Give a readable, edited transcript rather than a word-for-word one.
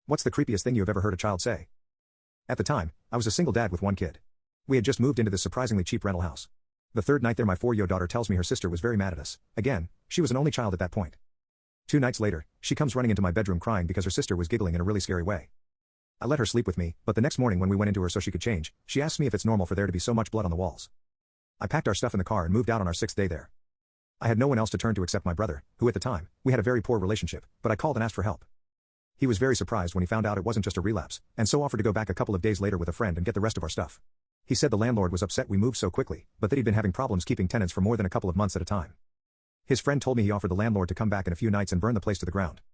What's the creepiest thing you have ever heard a child say? At the time, I was a single dad with one kid. We had just moved into this surprisingly cheap rental house. The third night there my 4-year-old daughter tells me her sister was very mad at us. Again, she was an only child at that point. 2 nights later, she comes running into my bedroom crying because her sister was giggling in a really scary way. I let her sleep with me, but the next morning when we went into her so she could change, she asked me if it's normal for there to be so much blood on the walls. I packed our stuff in the car and moved out on our 6th day there. I had no one else to turn to except my brother, who at the time, we had a very poor relationship, but I called and asked for help. He was very surprised when he found out it wasn't just a relapse, and so offered to go back a couple of days later with a friend and get the rest of our stuff. He said the landlord was upset we moved so quickly, but that he'd been having problems keeping tenants for more than a couple of months at a time. His friend told me he offered the landlord to come back in a few nights and burn the place to the ground.